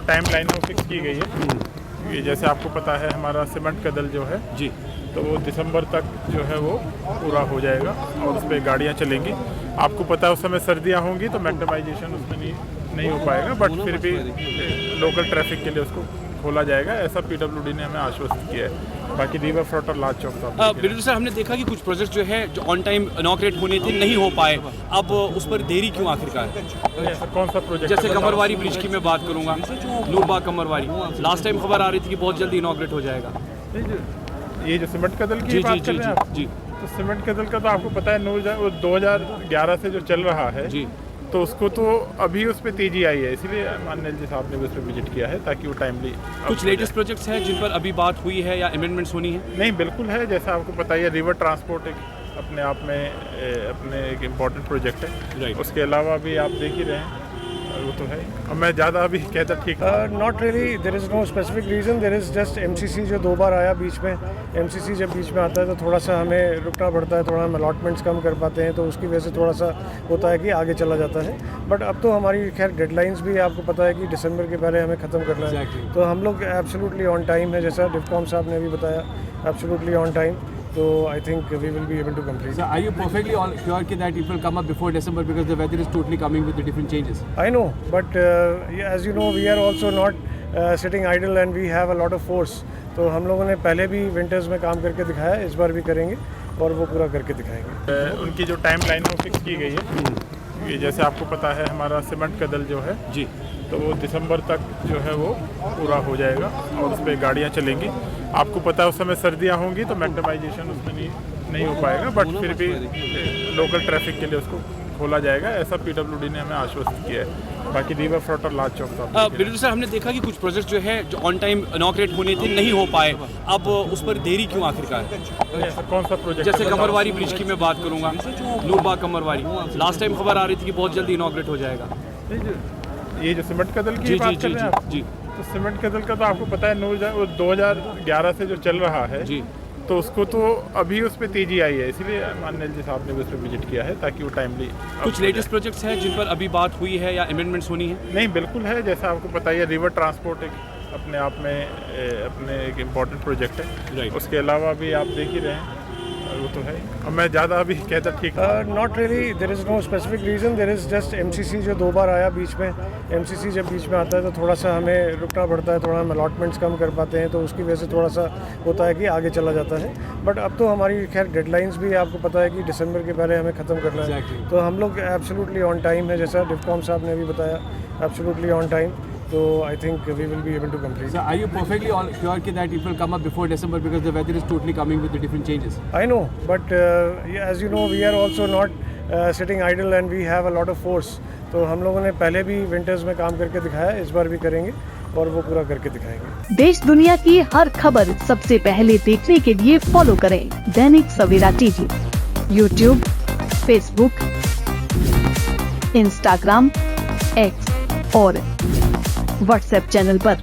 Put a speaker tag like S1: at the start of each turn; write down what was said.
S1: Time line है वो fix की गई है। ये जैसे आपको पता है हमारा सीमेंट का दल जो है
S2: जी,
S1: तो वो दिसंबर तक जो है वो पूरा हो जाएगा और उस पर गाड़ियाँ चलेंगी। आपको पता है उस समय सर्दियाँ होंगी तो मैग्नेटाइजेशन उसमें नहीं हो पाएगा, बट फिर भी लोकल ट्रैफिक के लिए उसको खोला जाएगा, ऐसा पीडब्ल्यूडी ने हमें आश्वस्त किया है। बाकी रिवर फ्रंट और लाल चौक साहब
S2: बिल्कुल सर, हमने देखा कि कुछ प्रोजेक्ट जो है जो ऑन टाइम इनॉग्रेट होने थे नहीं हो पाए, अब उस पर देरी क्यों आखिरकार?
S1: ऐसा कौन सा प्रोजेक्ट?
S2: जैसे कमरवारी ब्रिज की मैं बात करूंगा, नूरबाग कमरवारी, लास्ट टाइम खबर आ रही थी कि बहुत जल्दी इनॉग्रेट हो जाएगा।
S1: ये जो सीमेंट का दल की
S2: जी
S1: बात
S2: जी
S1: कर
S2: जी
S1: रहे हैं
S2: जी
S1: आप?
S2: जी
S1: तो सीमेंट का दल का तो आपको पता है वो 2011 से जो चल रहा है
S2: जी।
S1: तो उसको तो अभी उस पर तेजी आई है, इसलिए माननीय जी साहब ने भी उस पर विजिट किया है ताकि वो टाइमली।
S2: कुछ लेटेस्ट प्रोजेक्ट्स हैं जिन पर अभी बात हुई है या अमेंडमेंट्स होनी है?
S1: नहीं, बिल्कुल है। जैसा आपको पता है रिवर ट्रांसपोर्ट एक अपने आप में अपने एक इम्पॉर्टेंट प्रोजेक्ट है।
S2: Right.
S1: उसके अलावा भी आप देख ही रहे हैं, वो तो है। और मैं ज़्यादा अभी कहता ठीक
S3: not really, there is no specific reason, there is just MCC जो 2 बार आया बीच में। MCC जब बीच में आता है तो थोड़ा सा हमें रुकना पड़ता है, थोड़ा हम अलॉटमेंट्स कम कर पाते हैं, तो उसकी वजह से थोड़ा सा होता है कि आगे चला जाता है। बट अब तो हमारी खैर डेडलाइंस भी आपको पता है कि दिसंबर के पहले हमें ख़त्म करना है।
S2: Exactly.
S3: तो हम लोग एब्सोल्युटली ऑन टाइम है, जैसा डिफकॉम साहब ने भी बताया, एब्सोल्युटली ऑन टाइम। तो I think we will be able to complete.
S4: So are you perfectly sure that it will come up before December because the weather is totally coming with the different changes?
S3: I know, but as you know, we are also not sitting idle and we have a lot of force. तो हम लोगों ने पहले भी winters में काम करके दिखाया, इस बार भी करेंगे और वो पूरा करके दिखाएंगे।
S1: उनकी जो टाइम लाइन है वो फिक्स की गई है। ये जैसे आपको पता है हमारा सीमेंट का दल जो है
S2: जी,
S1: तो वो दिसंबर तक जो है वो पूरा हो जाएगा और उस पर गाड़ियाँ चलेंगी। आपको पता है उस समय सर्दियाँ होंगी तो मैग्नेटाइजेशन उसमें नहीं हो पाएगा, बट फिर भी लोकल ट्रैफिक के लिए उसको खोला जाएगा, ऐसा पीडब्ल्यूडी ने हमें आश्वस्त किया है। बाकी रिवर फ्रंट और लाल चौक साहब
S2: बिल्कुल सर, हमने देखा कि कुछ प्रोजेक्ट जो है जो ऑन टाइम इनॉग्रेट होने थे नहीं हो पाए, अब उस पर देरी क्यों आखिरकार?
S1: ऐसा कौन सा प्रोजेक्ट?
S2: जैसे कमरवारी ब्रिज की मैं बात करूंगा, नूरबाग कमरवारी, लास्ट टाइम खबर आ रही थी कि बहुत जल्दी इनॉग्रेट हो जाएगा।
S1: ये जो सीमेंट का दल की
S2: जी
S1: बात
S2: जी
S1: कर
S2: जी
S1: रहे हैं आप?
S2: जी
S1: तो सीमेंट का दल का तो आपको पता है वो 2011 से जो चल रहा है
S2: जी।
S1: तो उसको तो अभी उस पर तेजी आई है, इसलिए माननीय जी साहब ने भी उस पर विजिट किया है ताकि वो टाइमली।
S2: कुछ लेटेस्ट प्रोजेक्ट्स हैं जिन पर अभी बात हुई है या अमेंडमेंट्स होनी है?
S1: नहीं, बिल्कुल है। जैसा आपको पता है रिवर ट्रांसपोर्ट एक अपने आप में अपने एक इम्पॉर्टेंट प्रोजेक्ट है।
S2: Right.
S1: उसके अलावा भी आप देख ही रहे हैं, वो तो है। और मैं ज़्यादा अभी कहता ठीक
S3: not really, there is no specific reason, there is just MCC जो 2 बार आया बीच में। MCC जब बीच में आता है तो थोड़ा सा हमें रुकना पड़ता है, थोड़ा हम अलॉटमेंट्स कम कर पाते हैं, तो उसकी वजह से थोड़ा सा होता है कि आगे चला जाता है। बट अब तो हमारी खैर डेडलाइंस भी आपको पता है कि दिसंबर के पहले हमें ख़त्म करना है।
S4: Exactly.
S3: तो हम लोग एब्सोल्युटली ऑन टाइम है, जैसा डिफकॉम साहब ने भी बताया, एब्सोल्युटली ऑन टाइम। तो I think we will be able to complete.
S4: So are you perfectly sure that it will come up before December because the weather is totally coming with the different changes?
S3: I know, but as you know, we are also not sitting idle and we have a lot of force. तो हम लोगों ने पहले भी winters में काम करके दिखाया, इस बार भी करेंगे और वो पूरा करके दिखाएंगे।
S5: देश दुनिया की हर खबर सबसे पहले देखने के लिए फॉलो करें Dainik Savera TV, YouTube, Facebook, Instagram, X और व्हाट्सएप चैनल पर।